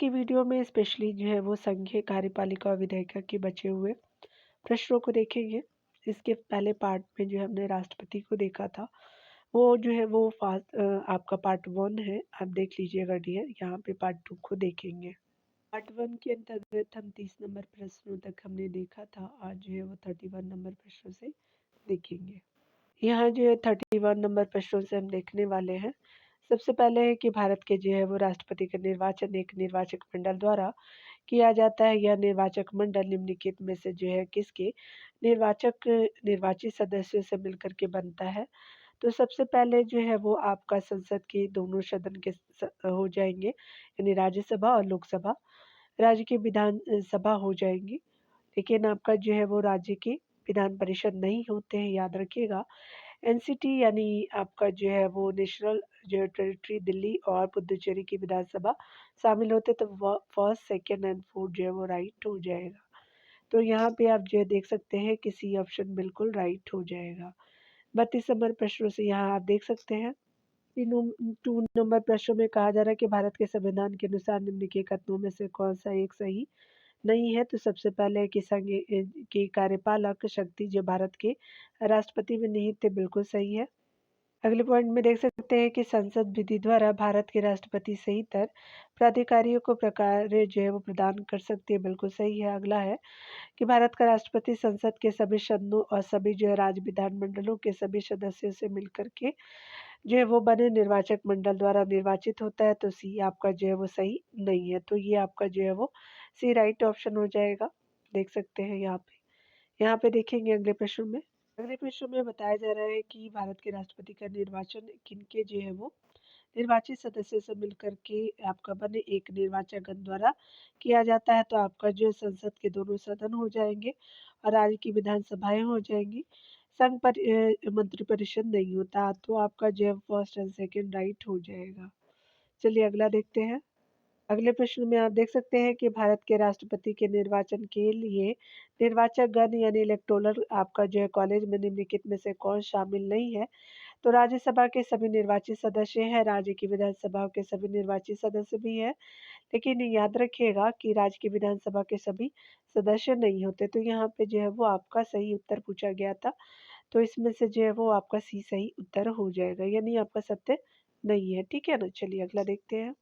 की वीडियो में स्पेशली जो है वो संघीय कार्यपालिका और विधायिका के बचे हुए प्रश्नों को देखेंगे। इसके पहले पार्ट में जो है हमने राष्ट्रपति को देखा था। वो जो है वो आपका पार्ट 1 है, आप देख लीजिएगा डियर। यहाँ पे पार्ट 2 को देखेंगे। पार्ट 1 के अंतर्गत हम 30 नंबर प्रश्नों तक हमने देखा था। आज जो है वो 31 नंबर प्रश्नों से देखेंगे। यहाँ जो है 31 नंबर प्रश्नों से हम देखने वाले हैं। सबसे पहले है कि भारत के जो है वो राष्ट्रपति का निर्वाचन एक निर्वाचक मंडल द्वारा किया जाता है। यह निर्वाचक मंडल निम्नलिखित में से जो है किसके निर्वाचित सदस्यों से मिलकर के बनता है। तो सबसे पहले जो है वो आपका संसद के दोनों सदन के हो जाएंगे, यानी राज्यसभा और लोकसभा। राज्य की विधान सभा हो जाएंगी, लेकिन आपका जो है वो राज्य की विधान परिषद नहीं होते हैं, याद रखिएगा। एनसीटी यानी आपका जो है वो नेशनल जो है टेरिटरी दिल्ली और पुदुचेरी की विधानसभा शामिल होते, तो फर्स्ट सेकेंड एंड फोर्थ जो है वो राइट हो जाएगा। तो यहाँ पे आप जो है देख सकते हैं कि सी ऑप्शन बिल्कुल राइट हो जाएगा। 32 नंबर प्रश्नों से यहाँ आप देख सकते हैं। 2 नंबर प्रश्नों में कहा जा रहा है कि भारत के संविधान के अनुसार निम्नलिखित कथनों में से कौन सा एक सही नहीं है। तो सबसे पहले है कि संघ की कार्यपालक शक्ति जो भारत के राष्ट्रपति में निहित है, बिल्कुल सही है। अगले पॉइंट में देख सकते हैं कि संसद विधि द्वारा भारत के राष्ट्रपति सही तर प्राधिकारियों को प्रकार जो है वो प्रदान कर सकती है, बिल्कुल सही है। अगला है कि भारत का राष्ट्रपति संसद के सभी सदनों और सभी जो है राज्य विधानमंडलों के सभी सदस्यों से मिलकर के जो है वो बने निर्वाचक मंडल द्वारा निर्वाचित होता है। तो सी आपका जो है वो सही नहीं है। तो ये आपका जो है वो सी राइट ऑप्शन हो जाएगा, देख सकते हैं यहाँ पे। यहाँ पे देखेंगे अगले प्रश्न में। अगले प्रश्न में बताया जा रहा है कि भारत के राष्ट्रपति का निर्वाचन किनके जो है वो निर्वाचित सदस्य से मिलकर के आपका बने एक निर्वाचक गण द्वारा किया जाता है। तो आपका जो है संसद के दोनों सदन हो जाएंगे और राज्य की विधानसभाएं हो जाएंगी। मंत्रिपरिषद नहीं होता, तो आपका जो है फर्स्ट एंड सेकेंड राइट हो जाएगा। चलिए अगला देखते हैं। अगले प्रश्न में आप देख सकते हैं कि भारत के राष्ट्रपति के निर्वाचन के लिए निर्वाचक गण यानी इलेक्टोरल आपका जो है कॉलेज में निम्नलिखित में से कौन शामिल नहीं है। तो राज्यसभा के सभी निर्वाचित सदस्य हैं, राज्य की विधानसभा के सभी निर्वाचित सदस्य भी हैं, लेकिन याद रखिएगा कि राज्य की विधानसभा के सभी सदस्य नहीं होते। तो यहाँ पे जो है वो आपका सही उत्तर पूछा गया था, तो इसमें से जो है वो आपका सी सही उत्तर हो जाएगा, यानी आपका सत्य नहीं है। ठीक है ना। चलिए अगला देखते हैं।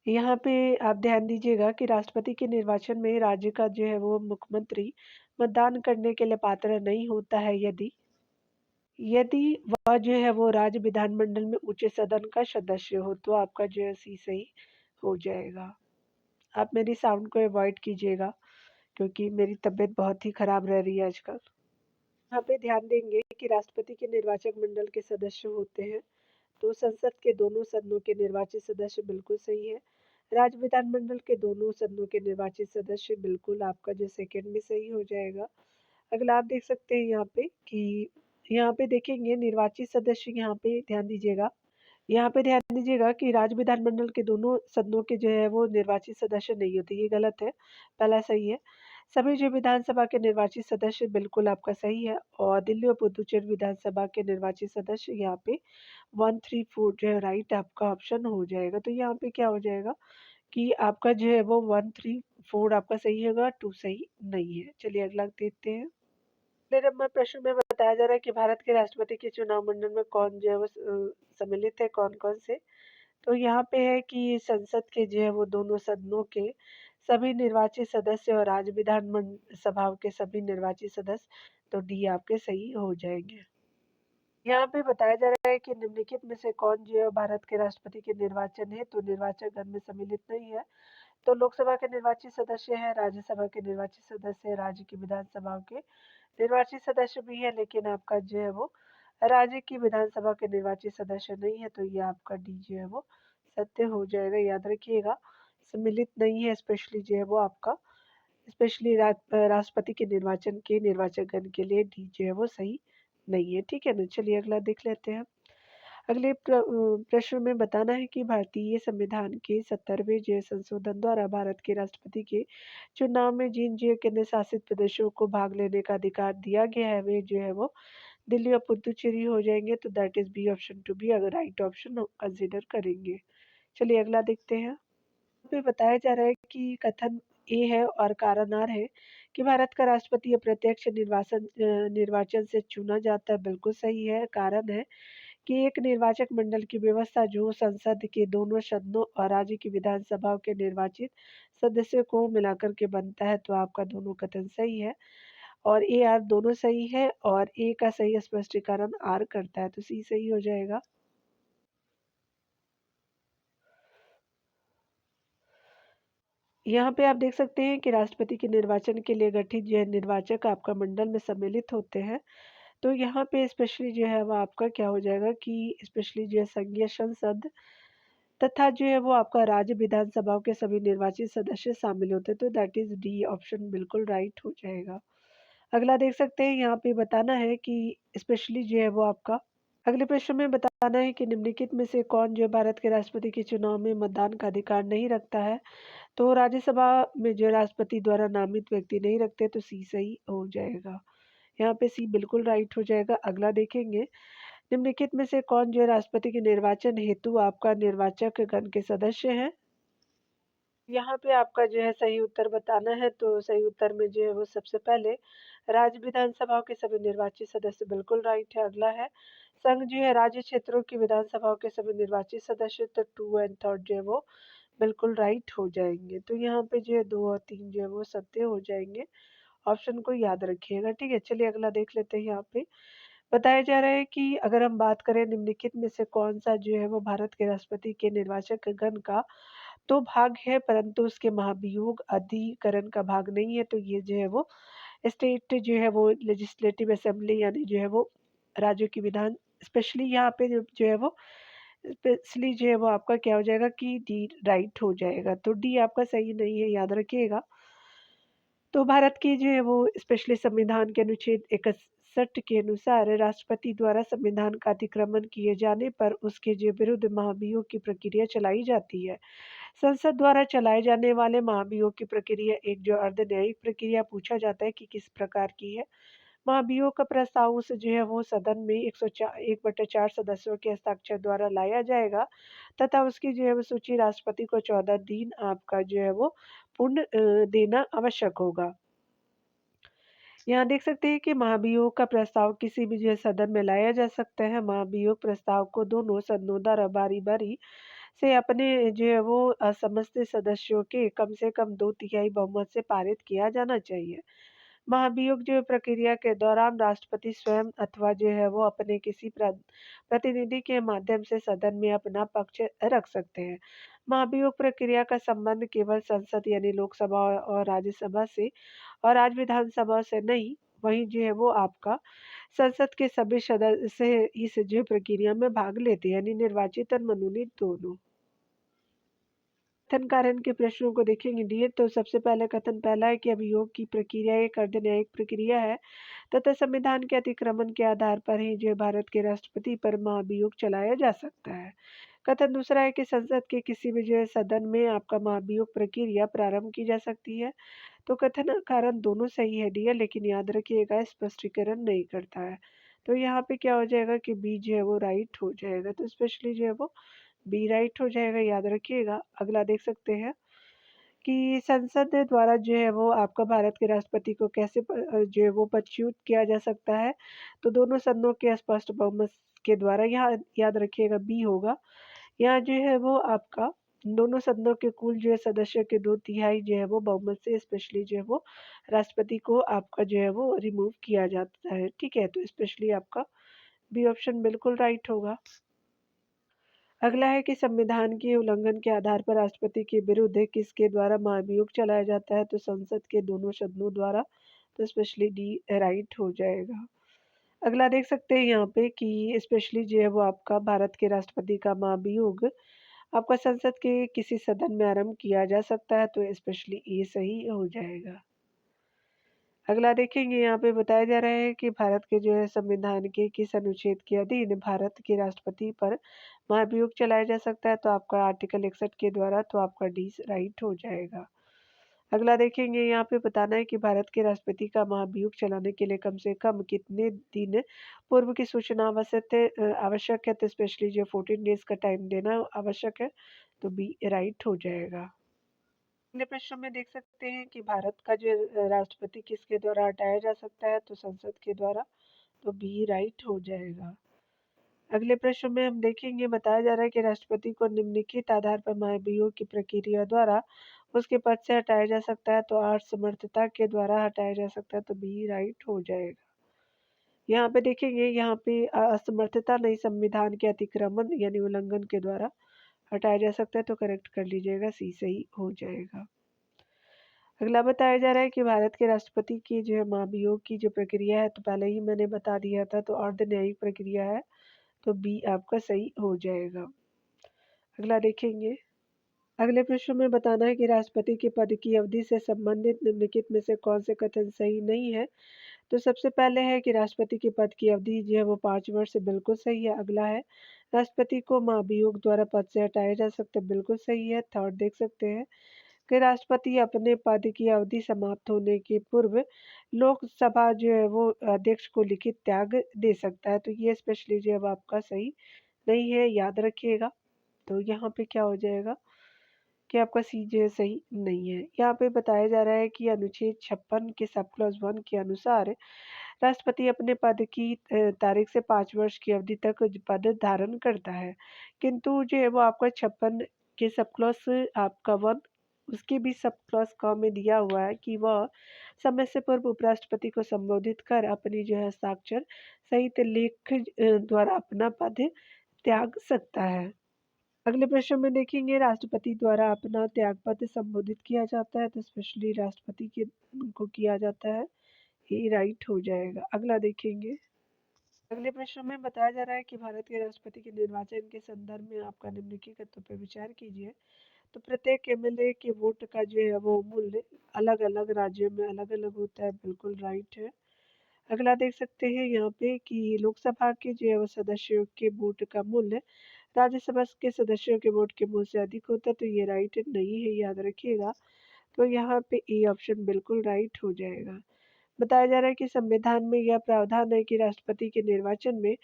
यहाँ पे आप ध्यान दीजिएगा कि राष्ट्रपति के निर्वाचन में राज्य का जो है वो मुख्यमंत्री मतदान करने के लिए पात्र नहीं होता है यदि यदि वह जो है वो राज्य विधानमंडल में उच्च सदन का सदस्य हो। तो आपका जो है सी सही हो जाएगा। आप मेरी साउंड को अवॉइड कीजिएगा, क्योंकि मेरी तबीयत बहुत ही खराब रह रही है आजकल। यहाँ पे ध्यान देंगे कि राष्ट्रपति के निर्वाचक मंडल के सदस्य होते हैं, तो संसद के दोनों सदनों के निर्वाचित सदस्य बिल्कुल सही है। राज्य विधानमंडल के दोनों सदनों के निर्वाचित सदस्य बिल्कुल आपका जो सेकंड में सही हो जाएगा। अगला आप देख सकते हैं यहाँ पे कि यहाँ पे देखेंगे निर्वाचित सदस्य, यहाँ पे ध्यान दीजिएगा कि राज्य विधानमंडल के दोनों सदनों के जो है वो निर्वाचित सदस्य नहीं होते, ये गलत है। पहला सही है। सभी जो विधानसभा के निर्वाचित सदस्य बिल्कुल आपका सही है, और दिल्ली और पुदुचेरी विधानसभा के निर्वाचित सदस्य यहाँ पे 134 जो है राइट आपका ऑप्शन हो जाएगा। तो यहाँ पे क्या हो जाएगा कि आपका जो है वो 134 आपका सही होगा, 2 सही नहीं है। चलिए अगला देखते हैं। अगले नंबर प्रश्न में बताया जा रहा है कि भारत के राष्ट्रपति के चुनाव मंडल में कौन जो है वो सम्मिलित है, कौन कौन से। तो यहाँ पे है कि संसद के जो है वो दोनों सदनों के सभी निर्वाचित सदस्य और राज्य विधान सभा के सभी निर्वाचित सदस्य, तो डी आपके सही हो जाएंगे। यहाँ पे बताया जा रहा है कि निम्नलिखित में से कौन जो है भारत के राष्ट्रपति के निर्वाचन है तो निर्वाचक गण में सम्मिलित नहीं है। तो लोकसभा के निर्वाचित सदस्य है, राज्यसभा के निर्वाचित सदस्य है, राज्य की विधानसभाओं के निर्वाचित सदस्य भी है, लेकिन आपका जो है वो राज्य की विधानसभा के निर्वाचित सदस्य नहीं है। तो ये आपका डी जो है वो सत्य हो जाएगा। याद रखिएगा सम्मिलित नहीं है, स्पेशली जो है वो आपका स्पेशली राष्ट्रपति के निर्वाचन के निर्वाचक गण के लिए डी जो है वो सही नहीं है। ठीक है ना। चलिए अगला देख लेते हैं। अगले प्रश्न में बताना है कि भारतीय संविधान के 70वें जो संशोधन द्वारा भारत के राष्ट्रपति के चुनाव में जिन जो केंद्र शासित प्रदेशों को भाग लेने का अधिकार दिया गया है वे जो है वो दिल्ली और पुदुचेरी हो जाएंगे। तो that is B option two B अगर राइट ऑप्शन कंसिडर करेंगे। चलिए अगला देखते हैं। पे बताया जा रहा है कि कथन ए है और कारण आर है कि भारत का राष्ट्रपति अप्रत्यक्ष निर्वाचन से चुना जाता है, बिल्कुल सही है। कारण है कि एक निर्वाचक मंडल की व्यवस्था जो संसद के दोनों सदनों और राज्य की विधानसभाओं के निर्वाचित सदस्यों को मिलाकर के बनता है, तो आपका दोनों कथन सही है और ए आर दोनों सही है और ए का सही स्पष्टीकरण आर करता है, तो सी सही हो जाएगा। यहाँ पे आप देख सकते हैं कि राष्ट्रपति के निर्वाचन के लिए गठित जो है निर्वाचक आपका मंडल में सम्मिलित होते हैं। तो यहाँ पे स्पेशली जो है वो आपका क्या हो जाएगा कि स्पेशली जो है संघीय संसद तथा जो है वो आपका राज्य विधानसभाओं के सभी निर्वाचित सदस्य शामिल होते हैं, तो दैट इज डी ऑप्शन बिल्कुल राइट हो जाएगा। अगला देख सकते हैं यहाँ पे बताना है कि स्पेशली जो है वो आपका अगले प्रश्न में बताना है कि निम्नलिखित में से कौन जो है भारत के राष्ट्रपति के चुनाव में मतदान का अधिकार नहीं रखता है। तो राज्यसभा में जो राष्ट्रपति द्वारा नामित व्यक्ति नहीं रखते, तो सी सही हो जाएगा। यहाँ पे सी बिल्कुल राइट हो जाएगा। अगला देखेंगे निम्नलिखित में से कौन जो है राष्ट्रपति के निर्वाचन हेतु आपका निर्वाचक गण के सदस्य हैं। यहाँ पे आपका जो है सही उत्तर बताना है, तो सही उत्तर में जो है वो सबसे पहले राज्य विधानसभाओं के सभी निर्वाचित सदस्य बिल्कुल राइट है। अगला है संघ जो है राज्य क्षेत्रों की विधानसभाओं के सभी निर्वाचित सदस्य, तो 2 एंड 3 जो है वो बिल्कुल राइट हो जाएंगे। तो यहाँ पे जो है 2 और 3 जो है वो सत्य हो जाएंगे। ऑप्शन को याद रखिएगा, ठीक है। चलिए अगला देख लेते हैं। यहाँ पे बताया जा रहा है कि अगर हम बात करें निम्नलिखित में से कौन सा जो है वो भारत के राष्ट्रपति के निर्वाचक गण का तो भाग है परंतु उसके महाभियोग अधिकरण का भाग नहीं है, तो ये जो है वो स्टेट जो है वो लेजिस्लेटिव असेंबली यानी जो है वो राज्यों की विधान स्पेशली यहाँ पे जो है वो स्पेशली जो है वो आपका क्या हो जाएगा कि डी राइट हो जाएगा। तो डी आपका सही नहीं है, याद रखिएगा। तो भारत के जो है वो स्पेशली संविधान के अनुच्छेद 61 के अनुसार राष्ट्रपति द्वारा संविधान का अतिक्रमण किए जाने पर उसके जो विरुद्ध महाभियोग की प्रक्रिया चलाई जाती है। संसद द्वारा चलाए जाने वाले महाभियोग की प्रक्रिया एक जो अर्ध न्यायिक प्रक्रिया पूछा जाता है कि किस प्रकार की है। महाभियोग का प्रस्ताव उस जो है वो सदन में 1/4 सदस्यों के हस्ताक्षर द्वारा लाया जाएगा तथा उसकी जो है वो सूची राष्ट्रपति को 14 दिन आपका जो है वो पूर्ण देना आवश्यक होगा। यहाँ देख सकते हैं कि महाभियोग का प्रस्ताव किसी भी जो है सदन में लाया जा सकता है। महाभियोग प्रस्ताव को दोनों सदनों द्वारा बारी-बारी से अपने जो है वो समस्त सदस्यों के कम से कम 2/3 बहुमत से पारित किया जाना चाहिए। महाभियोग जो है प्रक्रिया के दौरान राष्ट्रपति स्वयं अथवा जो है वो अपने किसी प्रतिनिधि के माध्यम से सदन में अपना पक्ष रख सकते हैं। महाभियोग प्रक्रिया का संबंध केवल संसद यानी लोकसभा और राज्यसभा से और राज्य विधानसभा से नहीं, वहीं जो है वो आपका संसद के सभी सदस्य इस जो प्रक्रिया में भाग लेते हैं यानी निर्वाचित और मनोनीत दोनों। कथन कारण के प्रश्नों को देखेंगे डियर, तो सबसे पहले कथन पहला है कि अभियोग की प्रक्रिया एक अर्धन्यायिक प्रक्रिया है तथा संविधान के अतिक्रमण के आधार पर ही जो भारत के राष्ट्रपति पर महाभियोग चलाया जा सकता है। कथन दूसरा है कि संसद के किसी भी जो है सदन में आपका महाभियोग प्रक्रिया प्रारंभ की जा सकती है। तो कथन कारण दोनों सही है डियर, लेकिन याद रखिएगा स्पष्टीकरण नहीं करता है। तो यहाँ पे क्या हो जाएगा कि बी जो है वो राइट हो जाएगा, तो स्पेशली जो है वो बी राइट हो जाएगा, याद रखिएगा। अगला देख सकते हैं कि संसद द्वारा जो है वो आपका भारत के राष्ट्रपति को कैसे जो है वो पदच्युत किया जा सकता है। तो दोनों सदनों के स्पष्ट बहुमत के द्वारा, यहाँ याद रखिएगा बी होगा। यहाँ जो है वो आपका दोनों सदनों के कुल जो है सदस्यों के 2/3 जो है वो बहुमत से स्पेशली जो है वो राष्ट्रपति को आपका जो है वो रिमूव किया जाता है, ठीक है। तो स्पेशली आपका बी ऑप्शन बिल्कुल राइट होगा। अगला है कि संविधान के उल्लंघन के आधार पर राष्ट्रपति के विरुद्ध किसके द्वारा महाभियोग चलाया जाता है। तो संसद के दोनों सदनों द्वारा, तो स्पेशली डी राइट हो जाएगा। अगला देख सकते हैं यहाँ पे कि स्पेशली जो है वो आपका भारत के राष्ट्रपति का महाभियोग आपका संसद के किसी सदन में आरंभ किया जा सकता है, तो स्पेशली ये सही हो जाएगा। अगला देखेंगे यहाँ पे बताया जा रहा है कि भारत के जो है संविधान के किस अनुच्छेद के अधीन भारत के राष्ट्रपति पर महाभियोग चलाया जा सकता है। तो आपका आर्टिकल 61 के द्वारा, तो आपका डी राइट हो जाएगा। अगला देखेंगे यहाँ पे बताना है कि भारत के राष्ट्रपति का महाभियोग चलाने के लिए कम से कम कितने दिन पूर्व की सूचना आवश्यक है। तो स्पेशली जो 14 डेज का टाइम देना आवश्यक है, तो बी राइट हो जाएगा। अगले प्रश्न में देख सकते हैं कि भारत का जो राष्ट्रपति किसके द्वारा हटाया जा सकता है, तो संसद के द्वारा, तो बी राइट हो जाएगा। अगले प्रश्न में हम देखेंगे, बताया जा रहा है कि राष्ट्रपति को निम्नलिखित आधार पर महाभियोग की प्रक्रिया द्वारा उसके पद से हटाया जा सकता है, तो असमर्थता के द्वारा हटाया जा सकता है, तो बी राइट हो जाएगा। यहाँ पे देखेंगे, यहाँ पे असमर्थता नहीं, संविधान के अतिक्रमण यानी उल्लंघन के द्वारा हटाया जा सकता है, तो करेक्ट कर लीजिएगा, सी सही हो जाएगा। अगला बताया जा रहा है कि भारत के राष्ट्रपति की जो है महाभियोग की जो प्रक्रिया है, तो पहले ही मैंने बता दिया था, तो अर्ध न्यायिक प्रक्रिया है, तो बी आपका सही हो जाएगा। अगला देखेंगे, अगले प्रश्न में बताना है कि राष्ट्रपति के पद की अवधि से संबंधित निम्नलिखित में से कौन से कथन सही नहीं है। तो सबसे पहले है कि राष्ट्रपति के पद की अवधि जो है वो 5 वर्ष से बिल्कुल सही है। अगला है, राष्ट्रपति को महाभियोग द्वारा पद से हटाया जा सकता है, बिल्कुल सही है। थर्ड देख सकते हैं कि राष्ट्रपति अपने पद की अवधि समाप्त होने के पूर्व लोकसभा जो है वो अध्यक्ष को लिखित त्याग दे सकता है, तो ये स्पेशली जो है आपका सही नहीं है, याद रखिएगा। तो यहाँ पे क्या हो जाएगा कि आपका सी जो है सही नहीं है। यहाँ पे बताया जा रहा है कि अनुच्छेद 56 के सब क्लॉज 1 के अनुसार राष्ट्रपति अपने पद की तारीख से 5 वर्ष की अवधि तक पद धारण करता है, किंतु जो है वो आपका 56 के सब क्लॉज आपका 1 उसके भी सब क्लॉज क में दिया हुआ है कि वह समय से पूर्व उपराष्ट्रपति को संबोधित कर अपनी जो है हस्ताक्षर सहित लेख द्वारा अपना पद त्याग सकता है। अगले प्रश्न में देखेंगे, राष्ट्रपति द्वारा अपना त्यागपत्र संबोधित किया जाता है, तो स्पेशली राष्ट्रपति के को किया जाता है, ये राइट हो जाएगा। अगला देखेंगे, अगले प्रश्न में बताया जा रहा है कि भारत के राष्ट्रपति के निर्वाचन के संदर्भ में आपका निम्नलिखित तथ्यों पर विचार कीजिए। तो प्रत्येक एमएलए के वोट का जो है वो मूल्य अलग अलग राज्यों में अलग अलग होता है, बिल्कुल राइट है। अगला देख सकते हैं यहाँ पे कि लोकसभा के जो है वो सदस्यों के वोट का मूल्य राज्यसभा के सदस्यों के वोट के मूल्य से अधिक होता है, तो ये राइट नहीं है, याद रखिएगा। तो यहाँ पे ए ऑप्शन बिल्कुल राइट हो जाएगा। बताया जा रहा है कि संविधान में यह प्रावधान है कि राष्ट्रपति के निर्वाचन में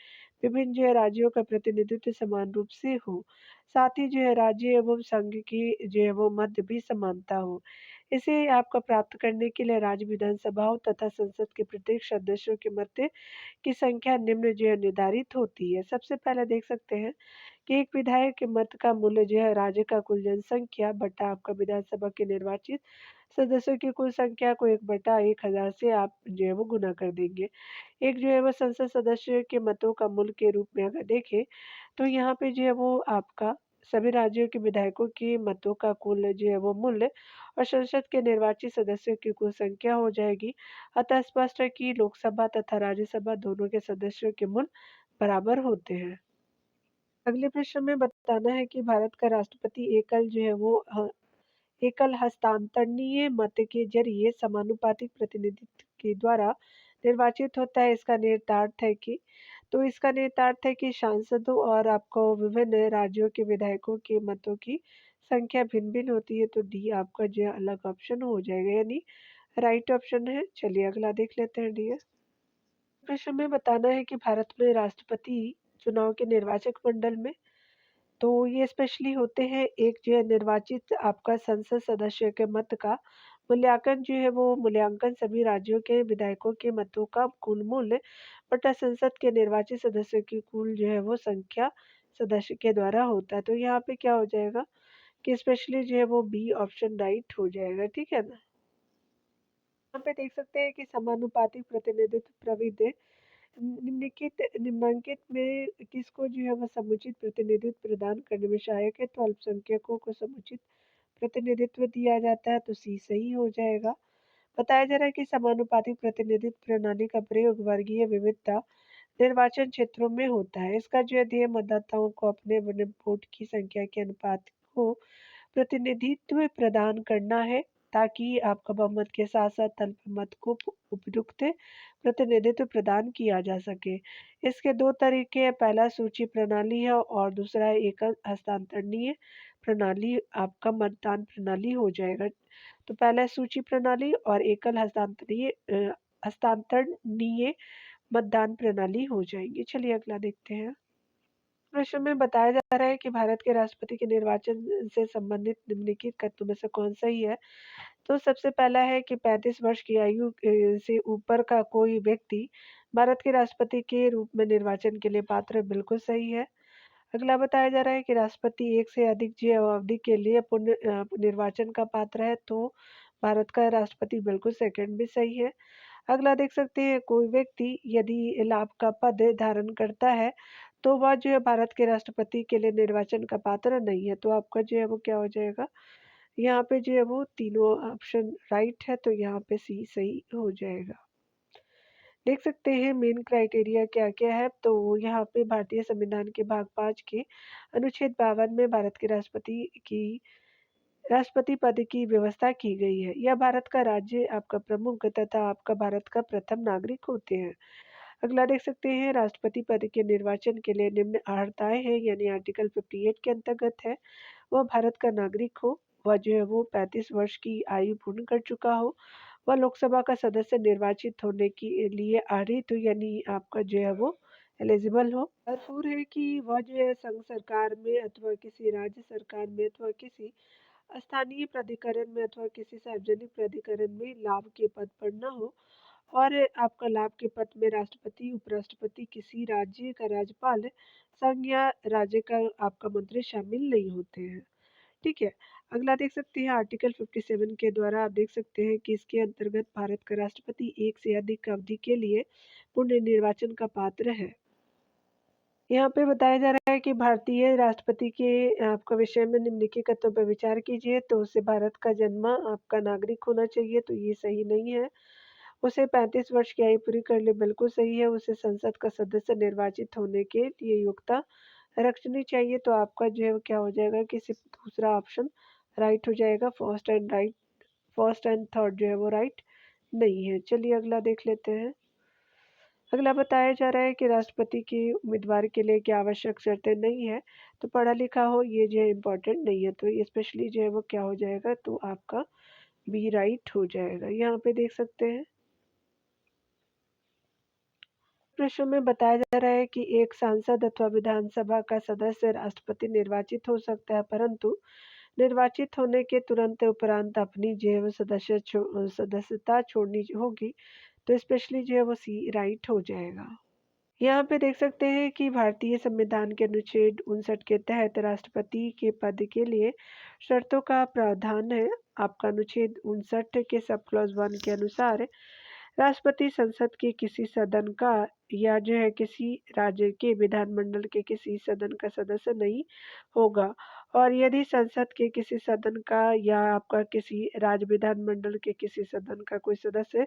विभिन्न जो है राज्यों का प्रतिनिधित्व समान रूप से हो, साथ ही जो है राज्य एवं संघ की जो है वो मध्य भी समानता हो। इसे आपका प्राप्त करने के लिए राज्य विधानसभाओं तथा संसद के प्रत्येक सदस्यों के मध्य की संख्या निम्न जो है निर्धारित होती है। सबसे पहले देख सकते हैं कि एक विधायक के मत का मूल्य जो है राज्य का कुल जनसंख्या बटा आपका विधानसभा के निर्वाचित सदस्यों की कुल संख्या को 1/1000 से आप जो है वो गुना कर देंगे। एक जो है वो संसद सदस्य के मतों का मूल्य के रूप में अगर देखें, तो यहाँ पे जो है वो आपका सभी राज्यों के विधायकों के मतों का कुल जो है वो मूल्य और संसद के निर्वाचित सदस्यों की कुल संख्या हो जाएगी। अतः स्पष्ट है कि लोकसभा तथा राज्यसभा दोनों के सदस्यों के मूल्य बराबर होते हैं। अगले प्रश्न में बताना है कि भारत का राष्ट्रपति एकल जो है वो एकल हस्तांतरणीय मत के जरिए समानुपातिक प्रतिनिधित्व के द्वारा निर्वाचित होता है। इसका निहितार्थ है कि इसका निहितार्थ है कि सांसदों और आपको विभिन्न राज्यों के विधायकों के मतों की संख्या भिन्न भिन्न होती है, तो डी आपका जो है अलग ऑप्शन हो जाएगा, यानी राइट ऑप्शन है। चलिए अगला देख लेते हैं डी। प्रश्न में बताना है कि भारत में राष्ट्रपति चुनाव के निर्वाचक मंडल में, तो ये स्पेशली होते हैं एक जो है निर्वाचित आपका संसद सदस्य के मत का मूल्यांकन जो है वो मूल्यांकन सभी राज्यों के विधायकों के मतों का कुल मूल्य बटा संसद के निर्वाचित सदस्यों की कुल जो है वो संख्या सदस्य के द्वारा होता है। तो यहाँ पे क्या हो जाएगा कि स्पेशली जो है वो बी ऑप्शन राइट हो जाएगा, ठीक है ना। यहाँ पे देख सकते हैं कि समानुपातिक प्रतिनिधित्व प्रविधि निम्नांकित में किसको जो है वह समुचित प्रतिनिधित्व प्रदान करने में सहायक है, तो अल्पसंख्यकों को समुचित प्रतिनिधित्व दिया जाता है, तो सी सही हो जाएगा। बताया जा रहा है कि समानुपातिक प्रतिनिधित्व प्रणाली का प्रयोग वर्गीय विविधता निर्वाचन क्षेत्रों में होता है। इसका जो है ध्येय मतदाताओं को अपने वोट की संख्या के अनुपात को प्रतिनिधित्व प्रदान करना है, ताकि आपका बहुमत के साथ साथ अल्पमत को उपयुक्त प्रतिनिधित्व प्रदान किया जा सके। इसके दो तरीके हैं, पहला सूची प्रणाली है और दूसरा है एकल हस्तांतरणीय प्रणाली, आपका मतदान प्रणाली हो जाएगा। तो पहला सूची प्रणाली और एकल हस्तांतरणीय मतदान प्रणाली हो जाएंगी। चलिए अगला देखते हैं। प्रश्न में बताया जा रहा है कि भारत के राष्ट्रपति के निर्वाचन से संबंधित निम्नलिखित कथनों में से कौन सही है। तो सबसे पहला है कि 35 वर्ष की आयु से ऊपर का कोई व्यक्ति भारत के राष्ट्रपति के रूप में निर्वाचन के लिए पात्र है, बिल्कुल सही है। अगला बताया जा रहा है कि राष्ट्रपति एक से अधिक जीवन अवधि के लिए निर्वाचन का पात्र है, तो भारत का राष्ट्रपति बिल्कुल सेकंड भी सही है। अगला देख सकते हैं, कोई व्यक्ति यदि लाभ का पद धारण करता है तो वह जो है भारत के राष्ट्रपति के लिए निर्वाचन का पात्र नहीं है, तो आपका जो है वो क्या हो जाएगा, यहाँ पे जो है वो तीनों ऑप्शन राइट है, तो यहाँ पे सी सही हो जाएगा। देख सकते हैं मेन क्राइटेरिया क्या क्या है, तो यहाँ पे भारतीय संविधान के भाग 5 के अनुच्छेद 52 में भारत के राष्ट्रपति पद की व्यवस्था की गई है। यह भारत का राज्य आपका प्रमुख तथा आपका भारत का प्रथम नागरिक होते हैं। अगला देख सकते हैं, राष्ट्रपति पद के निर्वाचन के लिए निम्न अर्हताएं हैं, यानी आर्टिकल 58 के अंतर्गत है। वह भारत का नागरिक हो, वह जो है वो 35 वर्ष की आयु पूर्ण कर चुका हो, वह लोकसभा का सदस्य निर्वाचित होने के लिए अर्हित हो, यानी आपका जो है वो एलिजिबल हो। और है कि वह जो है संघ सरकार में अथवा किसी राज्य सरकार में अथवा किसी स्थानीय प्राधिकरण में अथवा किसी सार्वजनिक प्राधिकरण में लाभ के पद पर न हो, और आपका लाभ के पद में राष्ट्रपति, उपराष्ट्रपति, किसी राज्य का राज्यपाल, संघ या राज्य का आपका मंत्री शामिल नहीं होते हैं। ठीक है। अगला देख सकते हैं, आर्टिकल 57 के द्वारा आप देख सकते हैं कि इसके अंतर्गत भारत का राष्ट्रपति एक से अधिक अवधि के लिए पुनः निर्वाचन का पात्र है। यहाँ पे बताया जा रहा है कि भारतीय राष्ट्रपति के आपका विषय में निम्नलिखित कथनों पर विचार कीजिए, तो उसे भारत का जन्मा आपका नागरिक होना चाहिए, तो ये सही नहीं है। उसे 35 वर्ष की आयु पूरी कर ले, बिल्कुल सही है। उसे संसद का सदस्य निर्वाचित होने के लिए योग्यता रखनी चाहिए, तो आपका जो है वो क्या हो जाएगा कि सिर्फ दूसरा ऑप्शन राइट हो जाएगा। फर्स्ट एंड थर्ड जो है वो राइट नहीं है। चलिए अगला देख लेते हैं। अगला बताया जा रहा है कि राष्ट्रपति की उम्मीदवार के लिए क्या आवश्यक शर्तें नहीं है, तो पढ़ा लिखा हो, ये जो है इम्पोर्टेंट नहीं है, तो स्पेशली जो है वो क्या हो जाएगा, तो आपका बी राइट हो जाएगा। यहाँ पे देख सकते हैं, प्रश्न में बताया जा रहा है कि एक सांसद अथवा विधानसभा का सदस्य राष्ट्रपति निर्वाचित हो सकता है, परंतु निर्वाचित होने के तुरंत उपरांत अपनी जो है वो सदस्यता छोड़नी होगी, तो स्पेशली जो है वो सी राइट हो जाएगा। यहाँ पे देख सकते हैं कि भारतीय संविधान के अनुच्छेद 59 के तहत राष्ट्रपति के पद के लिए शर्तों का प्रावधान है। आपका अनुच्छेद 59 के सब क्लॉज 1 के अनुसार राष्ट्रपति संसद के किसी सदन का या जो है किसी राज्य के विधानमंडल के किसी सदन का सदस्य नहीं होगा, और यदि संसद के किसी सदन का या आपका किसी राज्य विधानमंडल के किसी सदन का कोई सदस्य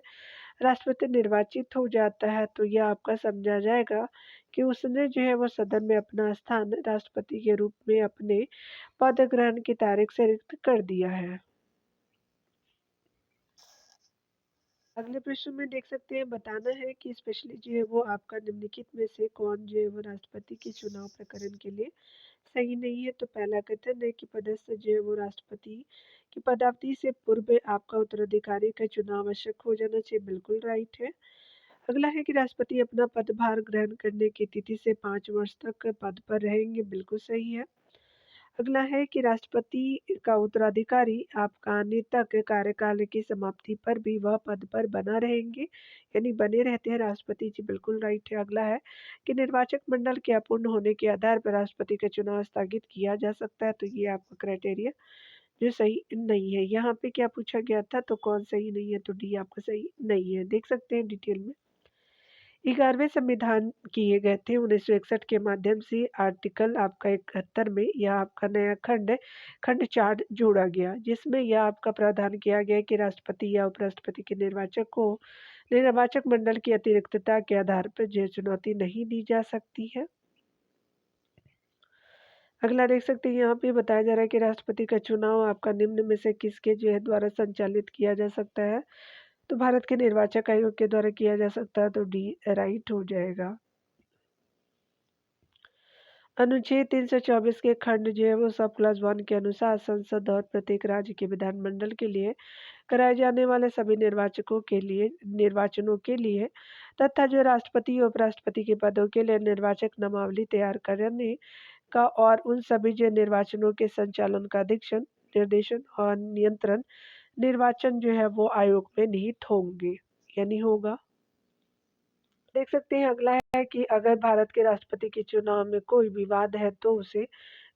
राष्ट्रपति निर्वाचित हो जाता है, तो यह आपका समझा जाएगा कि उसने जो है वो सदन में अपना स्थान राष्ट्रपति के रूप में अपने पद ग्रहण की तारीख से रिक्त कर दिया है। अगले प्रश्न में देख सकते हैं, बताना है कि स्पेशली जो है वो आपका निम्नलिखित में से कौन जो है वो राष्ट्रपति के चुनाव प्रकरण के लिए सही नहीं है। तो पहला कथन है कि पदस्थ जो है वो राष्ट्रपति की पदावधि से पूर्व आपका उत्तराधिकारी का चुनाव आवश्यक हो जाना चाहिए, बिल्कुल राइट है। अगला है कि राष्ट्रपति अपना पदभार ग्रहण करने की तिथि से 5 वर्ष तक पद पर रहेंगे, बिल्कुल सही है। अगला है कि राष्ट्रपति का उत्तराधिकारी आपका आने तक कार्यकाल की समाप्ति पर भी वह पद पर बना रहेंगे, यानी बने रहते हैं राष्ट्रपति जी, बिल्कुल राइट है। अगला है कि निर्वाचक मंडल के अपूर्ण होने के आधार पर राष्ट्रपति का चुनाव स्थगित किया जा सकता है, तो ये आपका क्राइटेरिया जो सही नहीं है। यहाँ पे क्या पूछा गया था, तो कौन सही नहीं है, तो डी आपका सही नहीं है। देख सकते हैं डिटेल में, 11वें संविधान किए गए थे 1961 के माध्यम से आर्टिकल आपका 71 में यह आपका नया खंड 4 जोड़ा गया, जिसमें यह आपका प्रावधान किया गया कि राष्ट्रपति या उपराष्ट्रपति के निर्वाचक को निर्वाचक मंडल की अतिरिक्तता के आधार पर जो चुनौती नहीं दी जा सकती है। अगला देख सकते हैं, यहाँ पे बताया जा रहा है कि राष्ट्रपति का चुनाव आपका निम्न में से किसके जो है द्वारा संचालित किया जा सकता है, तो भारत के निर्वाचक आयोग के द्वारा किया जा सकता है, तो डी राइट हो जाएगा। अनुच्छेद 324 के खंड जो है वो सब क्लॉज 1 के अनुसार संसद और प्रत्येक राज्य के विधानमंडल के लिए कराए जाने वाले सभी निर्वाचनों के लिए तथा जो राष्ट्रपति उपराष्ट्रपति के पदों के लिए निर्वाचक नामावली तैयार करने का और उन सभी जो निर्वाचनों के संचालन का अधीक्षण निर्देशन और नियंत्रण निर्वाचन जो है वो आयोग में निहित होंगे यानी होगा। देख सकते हैं अगला है कि अगर भारत के राष्ट्रपति के चुनाव में कोई विवाद है तो उसे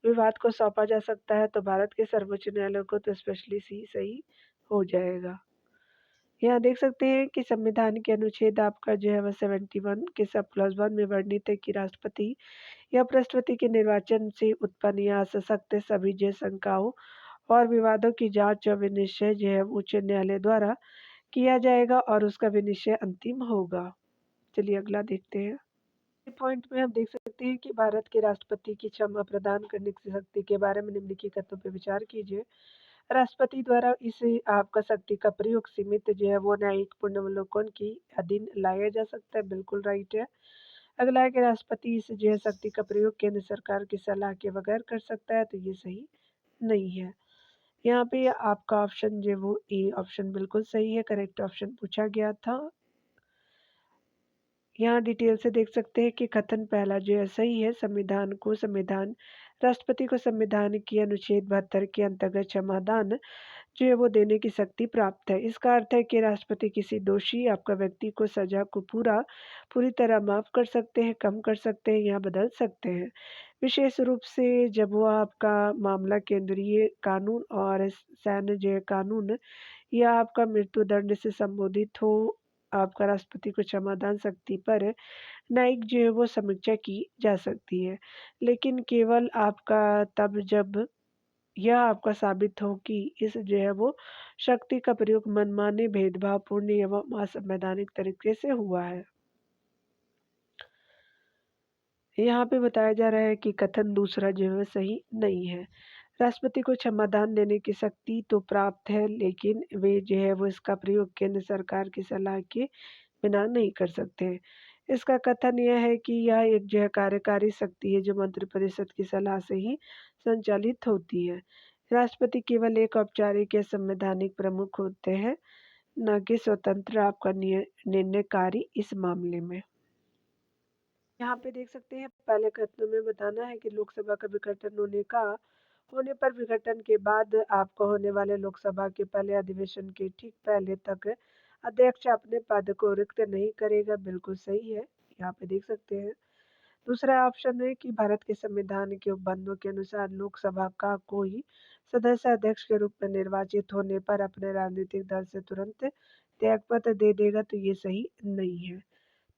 विवाद को सौंपा जा सकता है तो भारत के सर्वोच्च न्यायालय को तो स्पेशली सी सही हो जाएगा। यहाँ देख सकते हैं कि संविधान के अनुच्छेद आपका जो है वह 71 के सब क्लॉज 1 में वर्णित है कि राष्ट्रपति या उपराष्ट्रपति के निर्वाचन से उत्पन्न या सशक्त सभी जो शंकाओं और विवादों की जांच और विनिश्चय जो है उच्च न्यायालय द्वारा किया जाएगा और उसका विनिश्चय अंतिम होगा। चलिए अगला देखते हैं। पॉइंट में हम देख सकते हैं कि भारत के राष्ट्रपति की क्षमा प्रदान करने की शक्ति के बारे में निम्नलिखित तथ्यों पर विचार कीजिए। राष्ट्रपति द्वारा इस आपका शक्ति का प्रयोग सीमित जो है वो न्यायिक पुनर्वलोकन की अधीन लाया जा सकता है, बिल्कुल राइट है। अगला है कि राष्ट्रपति इस जो है शक्ति का प्रयोग केंद्र सरकार की सलाह के बगैर कर सकता है, तो ये सही नहीं है। यहाँ पे आपका ऑप्शन जो है वो ए ऑप्शन बिल्कुल सही है, करेक्ट ऑप्शन पूछा गया था। यहाँ डिटेल से देख सकते हैं कि कथन पहला जो है सही है। संविधान राष्ट्रपति को संविधान की अनुच्छेद 72 के अंतर्गत क्षमादान जो है वो देने की शक्ति प्राप्त है। इसका अर्थ है कि राष्ट्रपति किसी दोषी आपका व्यक्ति को सजा को पूरी तरह माफ कर सकते हैं, कम कर सकते हैं या बदल सकते हैं। विशेष रूप से जब वो आपका मामला केंद्रीय कानून और सैन्य जो है कानून या आपका मृत्यु दंड से संबोधित हो, आपका राष्ट्रपति को क्षमादान शक्ति पर न्यायिक जो है वो समीक्षा की जा सकती है, लेकिन केवल आपका तब जब यह आपका साबित हो कि इस जो है वो शक्ति का प्रयोग मनमाने भेदभावपूर्ण एवं असंवैधानिक तरीके से हुआ है। यहाँ पे बताया जा रहा है कि कथन दूसरा जो है सही नहीं है। राष्ट्रपति को क्षमादान देने की शक्ति तो प्राप्त है, लेकिन वे जो है वो इसका प्रयोग केंद्र सरकार की सलाह के बिना नहीं कर सकते हैं। इसका कथन यह है कि यह एक जो है कार्यकारी शक्ति है जो मंत्रिपरिषद की सलाह से ही संचालित होती है। राष्ट्रपति केवल एक औपचारिक या संवैधानिक प्रमुख होते हैं, न कि स्वतंत्र आपका निर्णयकारी इस मामले में। यहाँ पे देख सकते हैं पहले कथनों में बताना है कि लोकसभा का विघटन होने पर विघटन के बाद आपको होने वाले लोकसभा के पहले अधिवेशन के ठीक पहले तक अध्यक्ष अपने पद को रिक्त नहीं करेगा, बिल्कुल सही है। यहाँ पे देख सकते हैं। दूसरा ऑप्शन है कि भारत के संविधान के उपबंधों के अनुसार लोकसभा का कोई सदस्य अध्यक्ष के रूप में निर्वाचित होने पर अपने राजनीतिक दल से तुरंत त्यागपत्र दे देगा, तो ये सही नहीं है।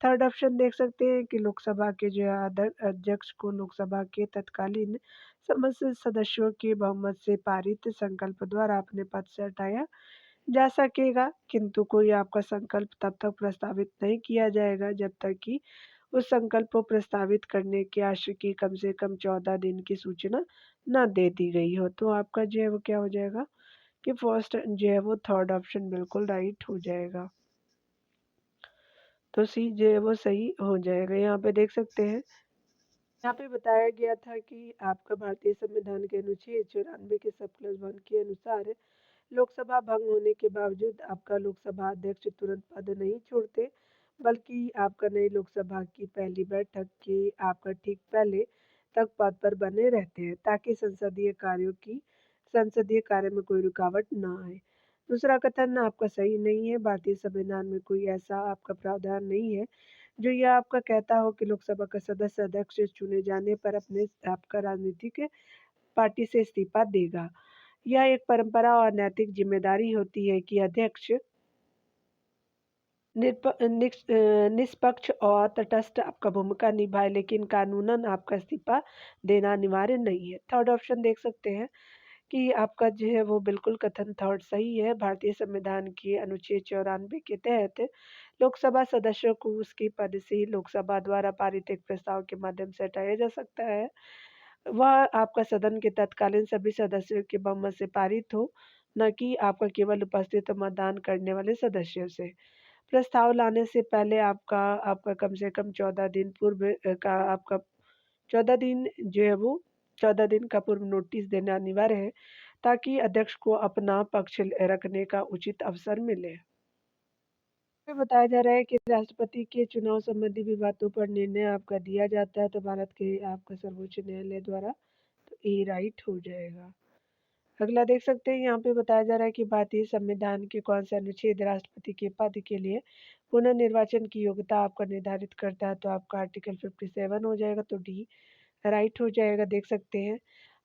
थर्ड ऑप्शन देख सकते हैं कि लोकसभा के जो है अध्यक्ष को लोकसभा के तत्कालीन समस्त सदस्यों के बहुमत से पारित संकल्प द्वारा अपने पद से हटाया जा सकेगा, किंतु कोई आपका संकल्प तब तक प्रस्तावित नहीं किया जाएगा जब तक कि उस संकल्प को प्रस्तावित करने के आशय की कम से कम 14 दिन की सूचना न दे दी गई हो। तो आपका जो है वो क्या हो जाएगा कि फर्स्ट जो है वो थर्ड ऑप्शन बिल्कुल राइट हो जाएगा। तो सी जो है वो सही हो जाएगा। यहाँ पे देख सकते हैं, यहाँ पे बताया गया था कि आपका भारतीय संविधान के अनुच्छेद 94 के सब क्लॉज 1 के अनुसार लोकसभा भंग होने के बावजूद आपका लोकसभा अध्यक्ष तुरंत पद नहीं छोड़ते, बल्कि आपका नई लोकसभा की पहली बैठक के आपका ठीक पहले तक पद पर बने रहते हैं ताकि संसदीय कार्य में कोई रुकावट ना आए। दूसरा कथन आपका सही नहीं है। भारतीय संविधान में कोई ऐसा आपका प्रावधान नहीं है जो यह आपका कहता हो कि लोकसभा का सदस्य अध्यक्ष चुने जाने पर अपने आपका राजनीतिक पार्टी से इस्तीफा देगा। यह एक परंपरा और नैतिक जिम्मेदारी होती है कि अध्यक्ष निष्पक्ष और तटस्थ आपका भूमिका निभाए, लेकिन कानूनन आपका इस्तीफा देना अनिवार्य नहीं है। थर्ड ऑप्शन देख सकते हैं कि आपका जो है वो बिल्कुल कथन थर्ड सही है। भारतीय संविधान के अनुच्छेद 94 के तहत लोकसभा सदस्यों को उसके पद से लोकसभा द्वारा पारित एक प्रस्ताव के माध्यम से हटाया जा सकता है। वह आपका सदन के तत्कालीन सभी सदस्यों के बहुमत से पारित हो, न कि आपका केवल उपस्थित मतदान करने वाले सदस्यों से। प्रस्ताव लाने से पहले आपका आपका कम से कम 14 दिन पूर्व का आपका 14 दिन जो है वो 14 दिन का पूर्व नोटिस देना अनिवार्य है ताकि अध्यक्ष को अपना पक्ष रखने का उचित अवसर मिले। में बताया जा रहा है कि राष्ट्रपति के चुनाव संबंधी विवादों पर निर्णय आपका दिया जाता है तो भारत के आपका सर्वोच्च न्यायालय द्वारा तो ये राइट हो जाएगा। अगला देख सकते हैं यहाँ पे बताया जा रहा है कि भारतीय संविधान के कौन सा अनुच्छेद राष्ट्रपति के पद के लिए पुनर्निर्वाचन की योग्यता आपका निर्धारित करता है तो आपका आर्टिकल 57 हो जाएगा तो डी राइट हो जाएगा। देख सकते हैं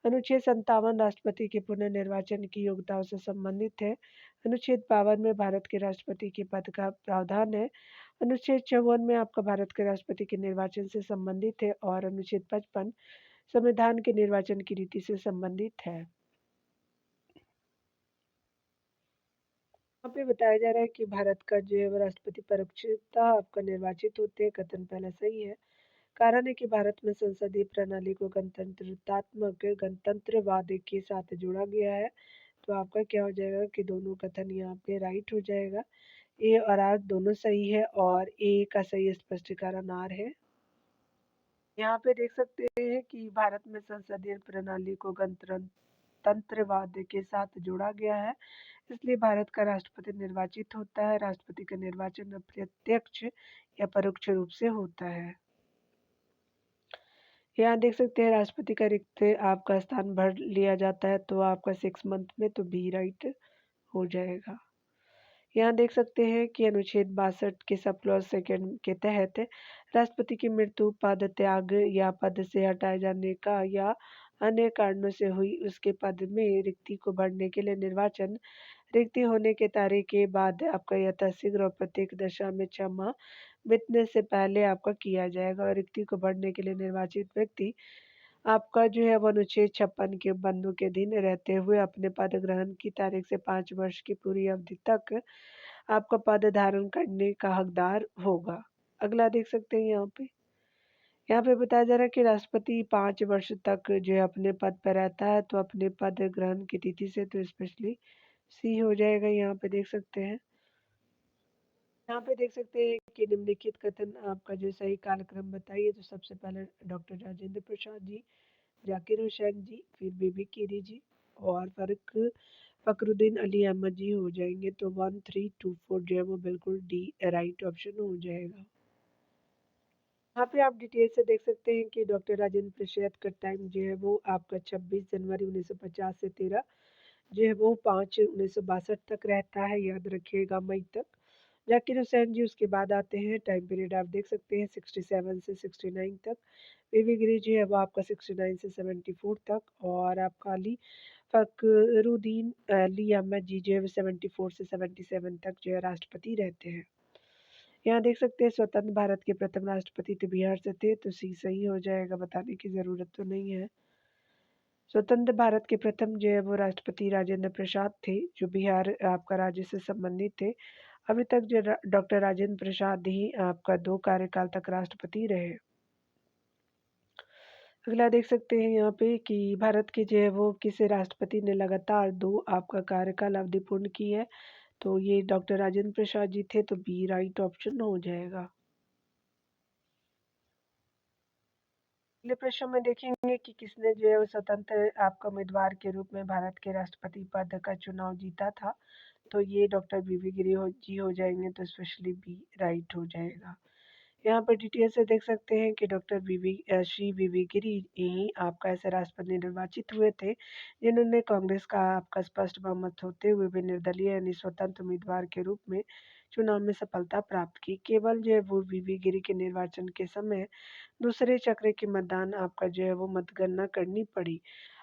अनुच्छेद 57 राष्ट्रपति के पुनर्निर्वाचन की योग्यताओं से संबंधित है। अनुच्छेद 52 में भारत के राष्ट्रपति के पद का प्रावधान है। अनुच्छेद 54 में आपका भारत के राष्ट्रपति के निर्वाचन से संबंधित है और अनुच्छेद 55 संविधान के निर्वाचन की रीति से संबंधित है। यहाँ पे बताया जा रहा है कि भारत का जो है राष्ट्रपति परोक्षता आपका निर्वाचित होते हैं, कथन पहला सही है। कारण है कि भारत में संसदीय प्रणाली को गणतंत्रात्मक गणतंत्रवाद के साथ जोड़ा गया है तो आपका क्या हो जाएगा कि दोनों कथन यहाँ पे राइट हो जाएगा। ए और आर दोनों सही है और ए का सही स्पष्टीकरण आर है। यहाँ पे देख सकते हैं कि भारत में संसदीय प्रणाली को गणतंत्रवाद के साथ जोड़ा गया है इसलिए भारत का राष्ट्रपति निर्वाचित होता है। राष्ट्रपति का निर्वाचन प्रत्यक्ष या परोक्ष रूप से होता है। यहाँ देख सकते हैं राष्ट्रपति का रिक्त आपका स्थान भर लिया जाता है तो आपका 6 मंथ में तो बी राइट हो जाएगा। यहाँ देख सकते हैं कि अनुच्छेद 62 के सब क्लॉज सेकंड के तहत राष्ट्रपति की मृत्यु, पद त्याग या पद से हटाए जाने का या अन्य कारणों से हुई उसके पद में रिक्ति को भरने के लिए निर्वाचन रिक्ति होने के तारीख के बाद आपका यथाशीघ्र और प्रत्येक दशा में 6 माह बीतने से पहले आपका किया जाएगा और रिक्ति को भरने के लिए निर्वाचित व्यक्ति आपका जो है वो अनुच्छेद 56 के बंधु के दिन रहते हुए अपने पद ग्रहण की तारीख से 5 वर्ष की पूरी अवधि तक आपका पद धारण करने का हकदार होगा। अगला देख सकते हैं यहाँ पे बताया जा रहा है कि राष्ट्रपति 5 वर्ष तक जो है अपने पद पर रहता है तो अपने पद ग्रहण की तिथि से तो स्पेशली सी हो जाएगा। यहाँ पे देख सकते हैं कि निम्नलिखित कथन आपका जो सही कालक्रम बताइए तो सबसे पहले डॉक्टर राजेंद्र प्रसाद जी, जाकिर हुसैन जी, फिर बीबी कीरी जी और फखरुद्दीन अली अहमद जी हो जाएंगे तो 1324 जो है वो बिल्कुल डी राइट ऑप्शन हो जाएगा। यहाँ पे आप डिटेल से देख सकते हैं कि डॉक्टर राजेंद्र प्रसाद का टाइम जो है वो आपका 26 जनवरी 1950 से 13 जो है वो 5 1962 तक रहता है, याद रखिएगा मई तक। जाकिर हुसैन जी उसके बाद आते हैं, टाइम पीरियड आप देख सकते हैं 67 से 69 तक। बीबी गिरी जी है वो आपका 69 से 74 तक और आपका अली फखरुद्दीन अली अहमद जी जो है 74 से 77 तक जो है राष्ट्रपति रहते हैं। यहाँ देख सकते हैं स्वतंत्र भारत के प्रथम राष्ट्रपति तो बिहार से थे तो सी सही हो जाएगा, बताने की ज़रूरत तो नहीं है। स्वतंत्र भारत के प्रथम जो है वो राष्ट्रपति राजेंद्र प्रसाद थे जो बिहार आपका राज्य से संबंधित थे। अभी तक जो डॉक्टर राजेंद्र प्रसाद ही आपका 2 कार्यकाल तक राष्ट्रपति रहे। अगला देख सकते हैं यहाँ पे कि भारत के जो है वो किस राष्ट्रपति ने लगातार 2 आपका कार्यकाल अवधि पूर्ण की है तो ये डॉक्टर राजेंद्र प्रसाद जी थे तो बी राइट ऑप्शन हो जाएगा। अगले प्रश्न में देखेंगे कि किसने जो है वो स्वतंत्र आपका उम्मीदवार के रूप में भारत के राष्ट्रपति पद का चुनाव जीता था तो ये डॉक्टर बीबी गिरी जी हो जाएंगे तो स्पेशली बी राइट हो जाएगा। यहाँ पर डिटेल से देख सकते हैं कि श्री बीबी गिरी ही आपका ऐसे राष्ट्रपति निर्वाचित हुए थे जिन्होंने कांग्रेस का आपका स्पष्ट बहुमत होते हुए भी निर्दलीय यानी स्वतंत्र उम्मीदवार के रूप में चुनाव में सफलता प्राप्त की। केवल जो है वो बीबी गिरी के निर्वाचन के समय दूसरे चक्र की मतदान आपका जो है वो मतगणना करनी पड़ी।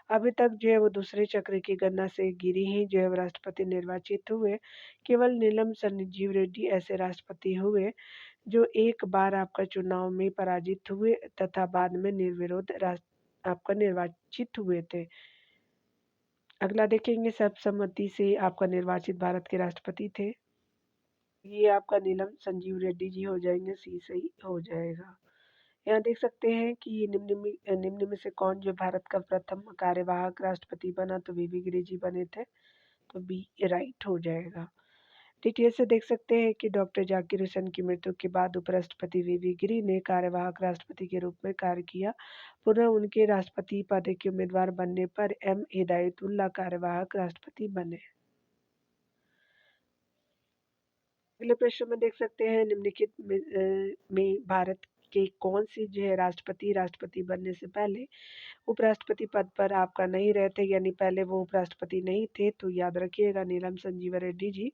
अभी तक जो है वो दूसरे चक्र की गणना से गिरी ही जो है वो राष्ट्रपति निर्वाचित हुए। केवल नीलम संजीव रेड्डी ऐसे राष्ट्रपति हुए जो एक बार आपका चुनाव में पराजित हुए तथा बाद में निर्विरोध आपका निर्वाचित हुए थे। अगला देखेंगे सर्वसम्मति से आपका निर्वाचित भारत के राष्ट्रपति थे। ये आपका नीलम संजीव रेड्डी जी हो जाएंगे, सी सही हो जाएगा। यहाँ देख सकते हैं कि निम्न में से कौन जो भारत का प्रथम कार्यवाहक राष्ट्रपति बना तो बीबी गिरी जी बने थे तो बी राइट हो जाएगा। डिटेल से देख सकते हैं कि डॉक्टर जाकिर हुसैन की मृत्यु के बाद उपराष्ट्रपति वीवी गिरी ने कार्यवाहक राष्ट्रपति के रूप में कार्य किया। पुनः उनके राष्ट्रपति पद के उम्मीदवार बनने पर एम हिदायतुल्लाह कार्यवाहक राष्ट्रपति बने। अगले प्रश्न में देख सकते हैं निम्नलिखित में भारत के कौन सी जो है राष्ट्रपति बनने से पहले उपराष्ट्रपति पद पर आपका नहीं रहते, यानी पहले वो उपराष्ट्रपति नहीं थे। तो याद रखिएगा नीलम संजीवा रेड्डी जी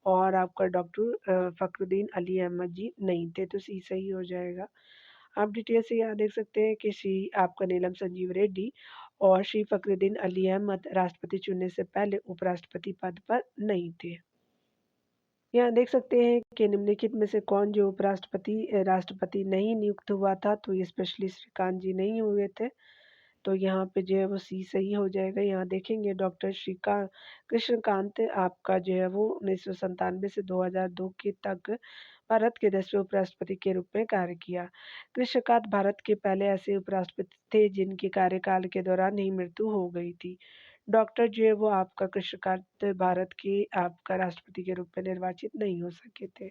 और आपका डॉक्टर फखरुद्दीन अली अहमद जी नहीं थे, तो सी सही हो जाएगा। आप डिटेल से यहाँ देख सकते हैं कि श्री आपका नीलम संजीव रेड्डी और श्री फखरुद्दीन अली अहमद राष्ट्रपति चुनने से पहले उपराष्ट्रपति पद पर नहीं थे। यहाँ देख सकते हैं कि निम्नलिखित में से कौन जो उपराष्ट्रपति राष्ट्रपति नहीं नियुक्त हुआ था, तो ये स्पेशली श्रीकांत जी नहीं हुए थे। तो यहाँ पे जो है वो सी सही हो जाएगा। यहाँ देखेंगे डॉक्टर श्रीकांत कृष्णकांत आपका जो है वो 1997 से 2002 के तक भारत के 10वें उपराष्ट्रपति के रूप में कार्य किया। कृष्णकांत भारत के पहले ऐसे उपराष्ट्रपति थे जिनके कार्यकाल के दौरान ही मृत्यु हो गई थी। डॉक्टर जो है वो आपका कृष्णकांत भारत के आपका राष्ट्रपति के रूप में निर्वाचित नहीं हो सके थे।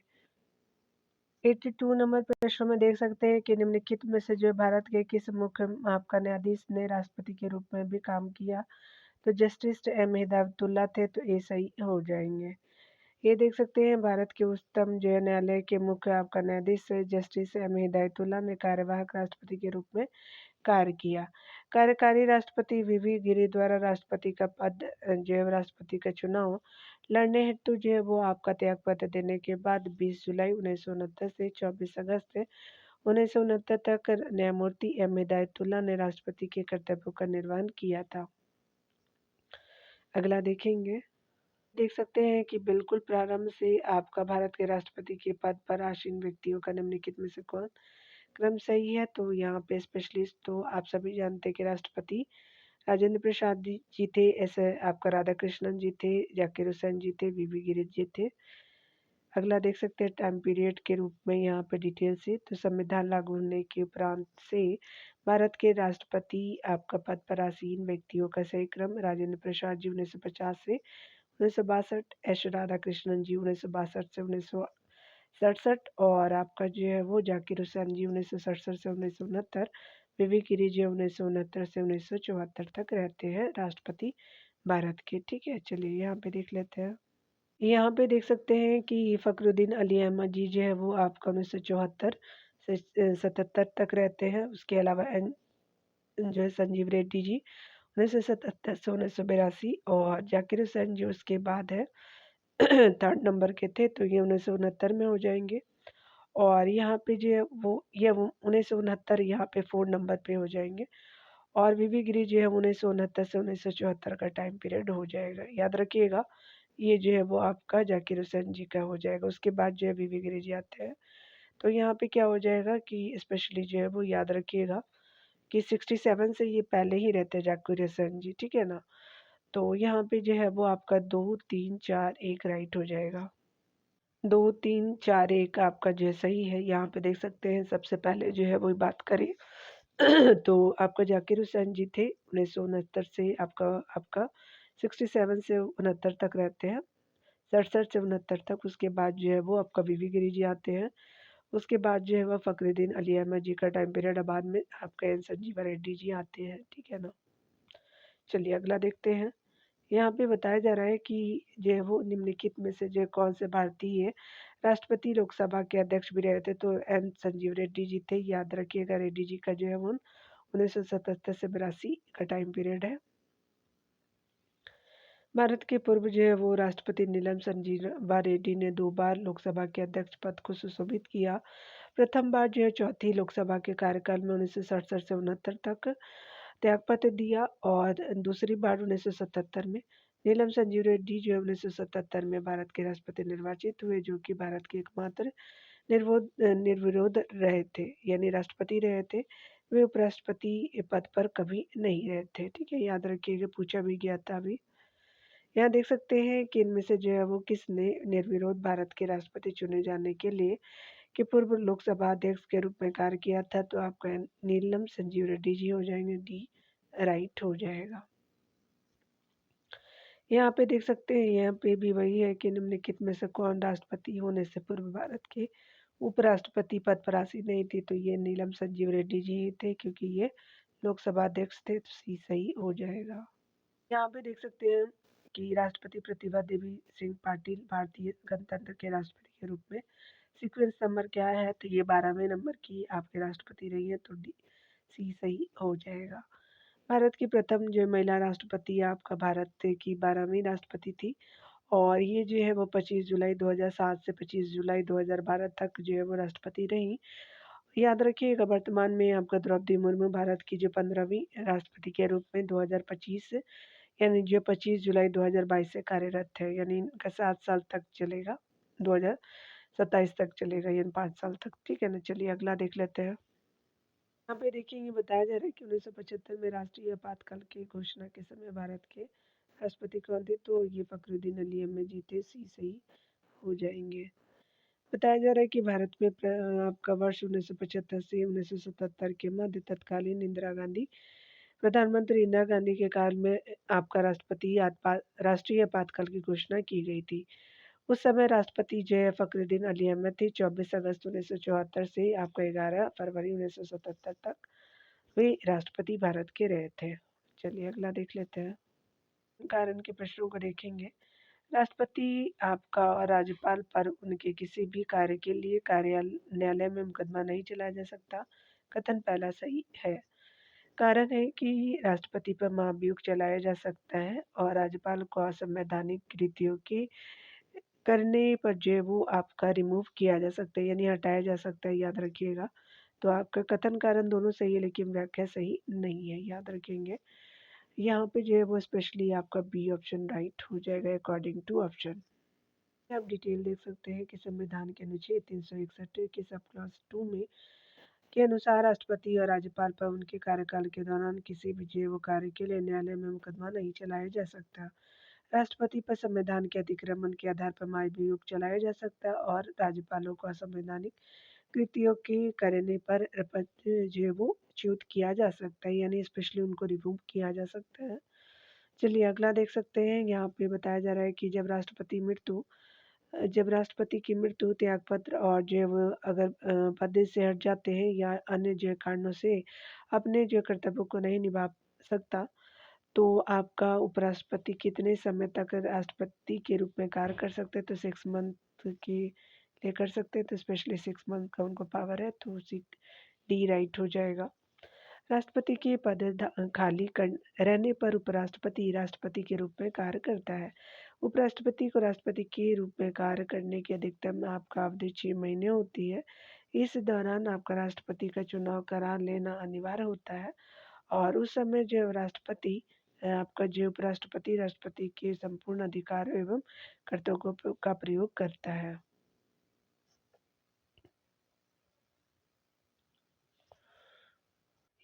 82 नंबर प्रश्न में देख सकते हैं कि निम्नलिखित में से जो भारत के किस मुख्य आपका न्यायाधीश ने राष्ट्रपति के रूप में भी काम किया, तो जस्टिस एम हिदायतुल्लाह थे, तो ये सही हो जाएंगे। ये देख सकते हैं भारत के उच्चतम जो न्यायालय के मुख्य आपका न्यायाधीश जस्टिस एम हिदायतुल्लाह ने कार्यवाहक राष्ट्रपति के रूप में कार्य किया। कार्यकारी राष्ट्रपति वीवी गिरी द्वारा राष्ट्रपति का पद जो है राष्ट्रपति का चुनाव लड़ने हेतु जो है वो आपका त्यागपत्र देने के बाद 20 जुलाई 1969 से 24 अगस्त 1969 तक न्यायमूर्ति एम हिदायतुल्लाह ने राष्ट्रपति के कर्तव्यों का निर्वहन किया था। अगला देखेंगे, देख सकते हैं कि बिल्कुल प्रारंभ से आपका भारत के राष्ट्रपति के पद पर आसीन व्यक्तियों का निम्नलिखित में से कौन क्रम सही है, तो यहाँ पे स्पेशलिस्ट तो आप सभी जानते हैं कि राष्ट्रपति राजेंद्र प्रसाद जी थे, ऐसे आपका राधा कृष्णन जी थे, जाकिर हुसैन जी थे, वीवी गिरी जी थे। अगला देख सकते हैं टाइम पीरियड के रूप में यहाँ पे डिटेल से, तो संविधान लागू होने के उपरांत से भारत के राष्ट्रपति आपका पद पर आसीन व्यक्तियों का सही क्रम राजेंद्र प्रसाद जी 1950 से 1962, एस राधा कृष्णन जी 1962 से 1967 और आपका जो है वो जाकिर हुसैन जी 1967 से 1969, वीवी गिरी जी 1969 से 1974 तक रहते हैं राष्ट्रपति भारत के। ठीक है, चलिए यहाँ पे देख लेते हैं। यहाँ पे देख सकते हैं कि फखरुद्दीन अली अहमद जी जो है वो आपका 1974 से 77 तक रहते हैं। उसके अलावा जो है संजीव रेड्डी जी 1977 से 1982 और जाकिर हुसैन जी उसके बाद है थर्ड नंबर के थे, तो ये 1969 में हो जाएंगे। और यहाँ पे जो है वो ये 1969 यहाँ पे 4 नंबर पे हो जाएंगे और वीवी गिरी जो है 1969 से 1974 का टाइम पीरियड हो जाएगा। याद रखिएगा ये जो है वो आपका जाकिर हुसैन जी का हो जाएगा। उसके बाद जो है वीवी गिरी जी आते हैं। तो यहाँ पे क्या हो जाएगा कि स्पेशली जो है वो याद रखिएगा कि 67 से ये पहले ही रहते हैं जाकिर हुसैन जी, ठीक है ना। तो यहाँ पे जो है वो आपका 2 3 4 1 राइट हो जाएगा। 2 3 4 1 आपका जो है सही है। यहाँ पे देख सकते हैं सबसे पहले जो है वो बात करें तो आपका जाकिर हुसैन जी थे 1969 से आपका आपका 67 से 69 तक रहते हैं, 67 से 69 तक। उसके बाद जो है वो आपका वीवी गिरी जी आते हैं। उसके बाद जो है वो फखरुद्दीन अली अहमद जी का टाइम पीरियड बाद में आपका एन संजीवा रेड्डी जी आते हैं, ठीक है ना। चलिए अगला देखते हैं। यहाँ पे बताया जा रहा है कि जो है वो निम्नलिखित में से जो है कौन से भारतीय राष्ट्रपति लोकसभा के अध्यक्ष भी रहे थे, तो एन संजीव रेड्डी जी थे। याद रखिएगा रेड्डी जी का जो है वो 1977 से 82 का टाइम पीरियड है। भारत के पूर्व जो है वो राष्ट्रपति नीलम संजीवा रेड्डी ने 2 बार लोकसभा के अध्यक्ष पद को सुशोभित किया। प्रथम बार जो है चौथी लोकसभा के कार्यकाल में 1967 से 69 तक त्यागपत्र दिया और दूसरी बार 1977 में नीलम संजीव रेड्डी जो है 1977 में भारत के राष्ट्रपति निर्वाचित हुए, जो कि भारत के एकमात्र निर्विरोध रहे थे, यानी राष्ट्रपति रहे थे। वे उपराष्ट्रपति पद पर कभी नहीं रहे थे, ठीक है। याद रखिएगा पूछा भी गया था अभी। यहाँ देख सकते हैं कि इनमें से जो है वो किसने निर्विरोध भारत के राष्ट्रपति चुने जाने के लिए कि पूर्व लोकसभा अध्यक्ष के रूप में कार्य किया था, तो आपका नीलम संजीव रेड्डी जी हो जाएंगे, डी राइट हो जाएगा। यहाँ पे देख सकते हैं, यहाँ पे भी वही है कि निम्नलिखित में से कौन राष्ट्रपति होने से पूर्व भारत के उपराष्ट्रपति पद पर आसीन नहीं थी, तो ये नीलम संजीव रेड्डी जी थे, क्योंकि ये लोकसभा अध्यक्ष थे, तो सी सही हो जाएगा। यहाँ पे देख सकते हैं कि राष्ट्रपति प्रतिभा देवी सिंह पाटिल भारतीय गणतंत्र के राष्ट्रपति के रूप में सीक्वेंस नंबर क्या है, तो ये 12वें नंबर की आपके राष्ट्रपति रही है, तो डी सी सही हो जाएगा। भारत की प्रथम जो महिला राष्ट्रपति आपका भारत की 12वीं राष्ट्रपति थी, और ये जो है वो 25 जुलाई 2007 से 25 जुलाई 2012 तक जो है वो राष्ट्रपति रहीं। याद रखिएगा, वर्तमान में आपका द्रौपदी मुर्मू भारत की जो 15वीं राष्ट्रपति के रूप में 2025 यानी जो 25 जुलाई 2022 से कार्यरत है, यानी इनका 7 साल तक चलेगा, 2027 तक चलेगा, यानी 5 साल तक। ठीक है ना, चलिए अगला देख लेते हैं। यहाँ पे देखिए, ये बताया जा रहा है कि 1975 में राष्ट्रीय आपातकाल की घोषणा के समय भारत के राष्ट्रपति कौन थे, तो ये फखरुद्दीन अली अहमद जी थे, सी सही हो जाएंगे। बताया जा रहा है कि भारत में आपका वर्ष 1975 से 1977 के मध्य तत्कालीन इंदिरा गांधी प्रधानमंत्री इंदिरा गांधी के काल में आपका राष्ट्रीय आपातकाल की घोषणा की गई थी। उस समय राष्ट्रपति जय फखरुद्दीन अली अहमद थे। 24 अगस्त 1974 से आपका 11 फरवरी 1977 तक वे राष्ट्रपति भारत के रहे थे। चलिए अगला देख लेते हैं। कारण के प्रश्नों को देखेंगे। राष्ट्रपति आपका और राज्यपाल पर उनके किसी भी कार्य के लिए न्यायालय में मुकदमा नहीं चलाया जा सकता। कथन पहला सही है। कारण है कि राष्ट्रपति पर महाभियोग चलाया जा सकता है, और राज्यपाल को असंवैधानिक कृतियों के करने पर जो है वो आपका रिमूव किया जा सकता है, यानी हटाया जा सकता है, याद रखिएगा। तो आपका कथन कारण दोनों सही है, लेकिन व्याख्या सही नहीं है, याद रखेंगे। यहाँ पे जो है वो स्पेशली आपका बी ऑप्शन राइट हो जाएगा अकॉर्डिंग टू ऑप्शन। आप डिटेल देख सकते हैं कि संविधान के अनुच्छेद 361 के सब क्लास 2 में के अनुसार राष्ट्रपति और राज्यपाल पर उनके कार्यकाल के दौरान किसी भी जैव कार्य के लिए न्यायालय में मुकदमा नहीं चलाया जा सकता। राष्ट्रपति पर संविधान के अतिक्रमण के आधार पर महाभियोग चलाया जा सकता है, और राज्यपालों को असंवैधानिक कृतियों के करने पर जो है वो च्युत किया जा सकता है, यानी स्पेशली उनको रिमूव किया जा सकता है। चलिए अगला देख सकते हैं। यहाँ पे बताया जा रहा है कि जब राष्ट्रपति की मृत्यु, त्यागपत्र और जो वो अगर पद से हट जाते हैं या अन्य जो कारणों से अपने जो कर्तव्यों को नहीं निभा सकता, तो आपका उपराष्ट्रपति कितने समय तक राष्ट्रपति के रूप में कार्य कर सकते हैं, तो 6 मंथ के लिए कर सकते हैं, तो स्पेशली 6 मंथ का उनको पावर है, तो डी राइट हो जाएगा। राष्ट्रपति के पद खाली रहने पर उपराष्ट्रपति राष्ट्रपति के रूप में कार्य करता है। उपराष्ट्रपति को राष्ट्रपति के रूप में कार्य करने की अधिकतम आपका अवधि 6 महीने होती है। इस दौरान आपका राष्ट्रपति का चुनाव करा लेना अनिवार्य होता है, और उस समय जो राष्ट्रपति आपका जो उपराष्ट्रपति राष्ट्रपति के संपूर्ण अधिकार एवं कर्तव्यों का प्रयोग करता है।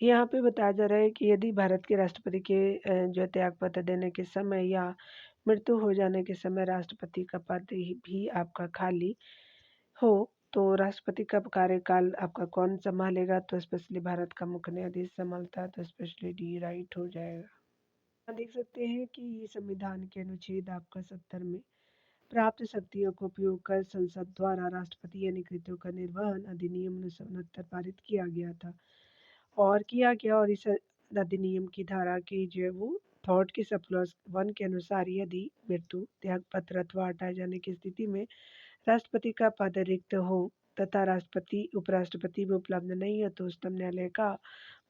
यहाँ पे बताया जा रहा है कि यदि भारत के राष्ट्रपति के जो त्यागपत्र देने के समय या मृत्यु हो जाने के समय राष्ट्रपति का पद भी आपका खाली हो, तो राष्ट्रपति का कार्यकाल आपका कौन संभालेगा, तो स्पेशली भारत का मुख्य न्यायाधीश संभालता है, तो स्पेशली डी राइट हो जाएगा। यहाँ देख सकते हैं कि ये संविधान के अनुच्छेद आपका 70 में प्राप्त शक्तियों का उपयोग कर संसद द्वारा राष्ट्रपति यानी कृत्यों का निर्वहन अधिनियम 1969 पारित किया गया था, और इस अधिनियम की धारा की जो है वो थॉट की सब क्लॉज 1 के अनुसार यदि मृत्यु, त्यागपत्र अथवा हटाए जाने की स्थिति में राष्ट्रपति का पद रिक्त हो तथा राष्ट्रपति उपराष्ट्रपति में उपलब्ध नहीं है, तो उच्चतम न्यायालय का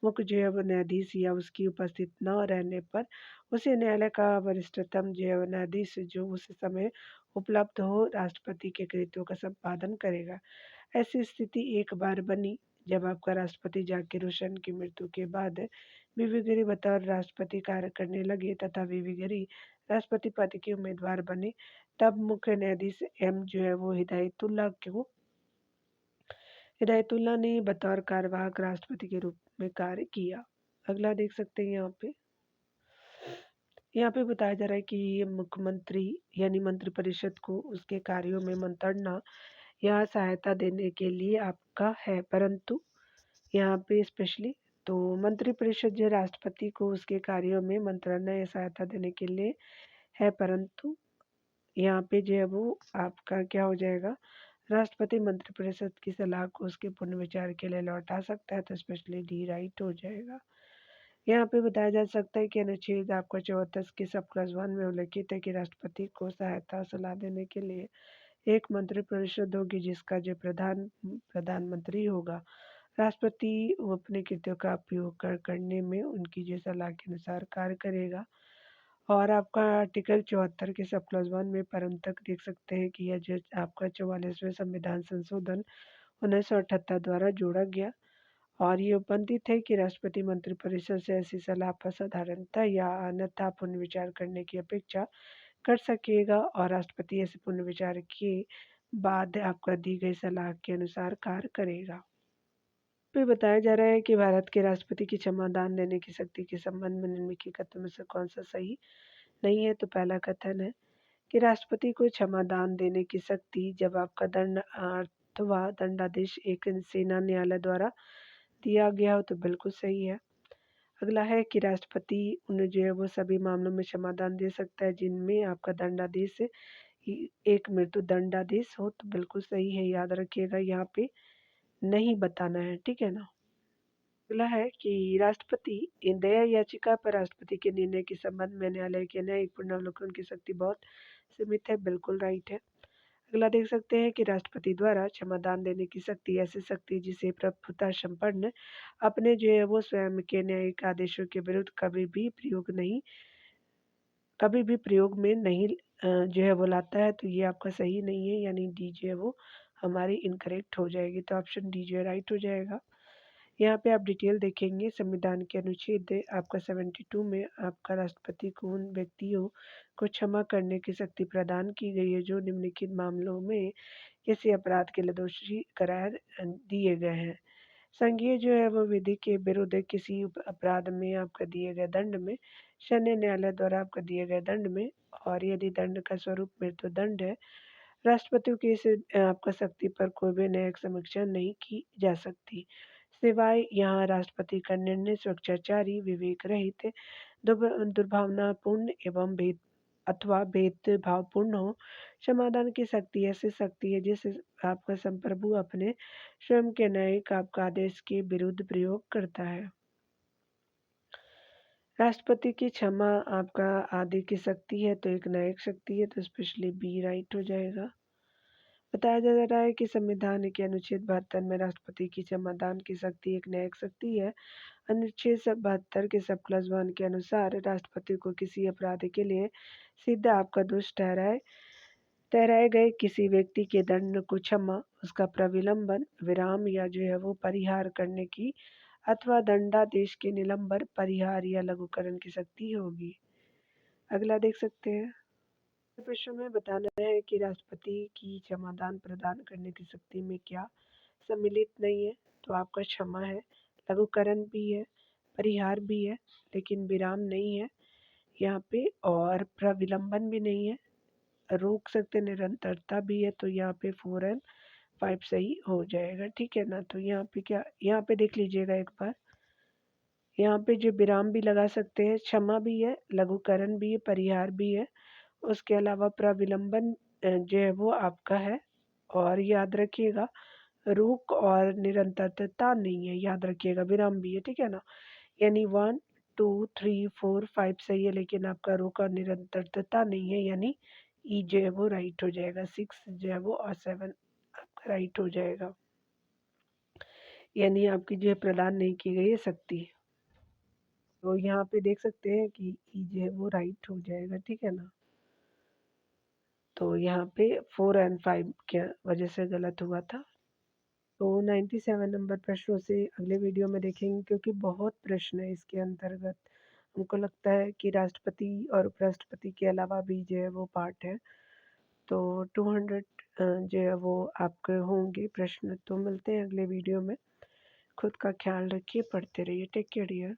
मुख्य जो है वो न्यायाधीश या उसकी उपस्थित न रहने पर उसे न्यायालय का वरिष्ठतम जो है वो न्यायाधीश जो उस समय उपलब्ध हो राष्ट्रपति के कृत्यों का संपादन करेगा। ऐसी स्थिति एक बार बनी जब आपका राष्ट्रपति जाकिर हुसैन की मृत्यु के बाद बीबी गिरी बतौर राष्ट्रपति कार्य करने लगे तथा बीबी गिरी राष्ट्रपति पद के उम्मीदवार बने, तब मुख्य न्यायाधीश एम जो है वो हिदायतुल्लाह ने बतौर कार्यवाहक राष्ट्रपति के रूप में कार्य किया। अगला देख सकते हैं। यहाँ पे बताया जा रहा है कि मुख्यमंत्री यानी मंत्रिपरिषद को उसके कार्यों में मंत्रणा या सहायता देने के लिए आपका है, परंतु यहाँ पे स्पेशली तो मंत्रिपरिषद जो राष्ट्रपति को उसके कार्यों में मंत्रणा या सहायता देने के लिए है, परंतु यहाँ पे जो है वो आपका क्या हो जाएगा, राष्ट्रपति मंत्रिपरिषद की सलाह को उसके पुनर्विचार के लिए लौटा सकता है, तो स्पेशली डी राइट हो जाएगा। यहाँ पे बताया जा सकता है कि अनुच्छेद आपका 74 के सब क्लास 1 में उल्लिखित है कि राष्ट्रपति को सहायता सलाह देने के लिए एक मंत्रिपरिषद होगी जिसका जो प्रधानमंत्री होगा। राष्ट्रपति वो अपने कृत्यों का उपयोग करने में उनकी जो सलाह के अनुसार कार्य करेगा। और आपका आर्टिकल 74 के सब क्लास 1 में परम तक देख सकते हैं कि यह जो आपका 44वें संविधान संशोधन 1978 द्वारा जोड़ा गया और ये उपबंधित है कि राष्ट्रपति मंत्रिपरिषद से ऐसी सलाह पर साधारणतः या अन्यथा पुनर्विचार करने की अपेक्षा कर सकेगा और राष्ट्रपति ऐसे पुनर्विचार के बाद आपका दी गई सलाह के अनुसार कार्य करेगा। फिर बताया जा रहा है कि भारत के राष्ट्रपति की क्षमा दान देने की शक्ति के संबंध में निम्नलिखित कथन में से कौन सा सही नहीं है। तो पहला कथन है कि राष्ट्रपति को क्षमा दान देने की शक्ति जब आपका दंड अथवा दंडादेश एक सेना न्यायालय द्वारा दिया गया हो, तो बिल्कुल सही है। अगला है कि राष्ट्रपति उन्हें जो है वो सभी मामलों में क्षमादान दे सकता है जिनमें आपका दंडादेश एक मृत्यु दंडादेश हो, तो बिल्कुल सही है, याद रखिएगा यहाँ पे नहीं बताना है, ठीक है ना। अगला है कि राष्ट्रपति दया याचिका पर राष्ट्रपति के निर्णय के संबंध में न्यायालय के न्यायिक पुनर्वलोकन की शक्ति बहुत सीमित है, बिल्कुल राइट है। अगला देख सकते हैं कि राष्ट्रपति द्वारा क्षमादान देने की शक्ति ऐसी शक्ति जिसे प्रभुता संपन्न अपने जो है वो स्वयं के न्यायिक आदेशों के विरुद्ध कभी भी प्रयोग में नहीं जो है वो लाता है, तो ये आपका सही नहीं है, यानी डी जो है वो हमारी इनकरेक्ट हो जाएगी, तो ऑप्शन डी जो है राइट हो जाएगा। यहाँ पे आप डिटेल देखेंगे संविधान के अनुच्छेद आपका 72 में आपका राष्ट्रपति को उन व्यक्तियों को क्षमा करने की शक्ति प्रदान की गई है जो निम्नलिखित मामलों में किसी अपराध के लिए दोषी करार दिए गए हैं। संघीय जो है वो विधि के विरुद्ध किसी अपराध में आपका दिए गए दंड में, सैन्य न्यायालय द्वारा आपका दिए गए दंड में, और यदि दंड का स्वरूप मृत्यु दंड है, राष्ट्रपति की इस आपका शक्ति पर कोई भी न्यायिक समीक्षा नहीं की जा सकती, सिवाय यहाँ राष्ट्रपति का निर्णय स्वेच्छाचारी, विवेक रहित, दुर्भावनापूर्ण एवं भेदभावपूर्ण हो। समाधान की शक्ति ऐसी शक्ति है जिसे आपका संप्रभु अपने स्वयं के न्यायिक आपका आदेश के विरुद्ध प्रयोग करता है। राष्ट्रपति की क्षमा आपका आदि की शक्ति है, तो एक न्यायिक शक्ति है, तो स्पेशली बी राइट हो जाएगा। बताया जा रहा है कि संविधान के अनुच्छेद 72 में राष्ट्रपति की क्षमादान की शक्ति एक न्यायिक शक्ति है। अनुच्छेद 72 के सब क्लास 1 के अनुसार राष्ट्रपति को किसी अपराध के लिए सीधा आपका दोष ठहराए गए किसी व्यक्ति के दंड को क्षमा, उसका प्रविलंबन, विराम या जो है वो परिहार करने की अथवा दंडादेश के निलंबन, परिहार या लघुकरण की शक्ति होगी। अगला देख सकते हैं। प्रश्न में बताना है कि राष्ट्रपति की क्षमादान प्रदान करने की शक्ति में क्या सम्मिलित नहीं है, तो आपका क्षमा है, लघुकरण भी है, परिहार भी है, लेकिन विराम नहीं है यहाँ पे, और प्रविलंबन भी नहीं है, रोक सकते निरंतरता भी है, तो यहाँ पे 4 एंड 5 सही हो जाएगा, ठीक है ना। तो यहाँ पे क्या, यहाँ पे देख लीजिएगा एक बार, यहाँ पे जो विराम भी लगा सकते हैं, क्षमा भी है, लघुकरण भी है, परिहार भी है, उसके अलावा प्रविलंबन जो है वो आपका है, और याद रखिएगा रोक और निरंतरता नहीं है, याद रखिएगा विराम भी है, ठीक है ना। यानी 1 2 3 4 5 सही है, लेकिन आपका रोक और निरंतरता नहीं है, यानी ई जो है वो राइट हो जाएगा, 6 जो है वो और 7 आपका राइट हो जाएगा, यानी आपकी जो है प्रदान नहीं की गई है शक्ति। तो यहाँ पे देख सकते हैं कि ई जो है वो राइट हो जाएगा, ठीक है ना। तो यहाँ पे 4 एंड 5 की वजह से गलत हुआ था। तो 97 नंबर प्रश्नों से अगले वीडियो में देखेंगे, क्योंकि बहुत प्रश्न है इसके अंतर्गत। हमको लगता है कि राष्ट्रपति और उपराष्ट्रपति के अलावा भी जो है वो पार्ट है, तो 200 जो है वो आपके होंगे प्रश्न। तो मिलते हैं अगले वीडियो में। खुद का ख्याल रखिए, पढ़ते रहिए, टेक केयर डियर।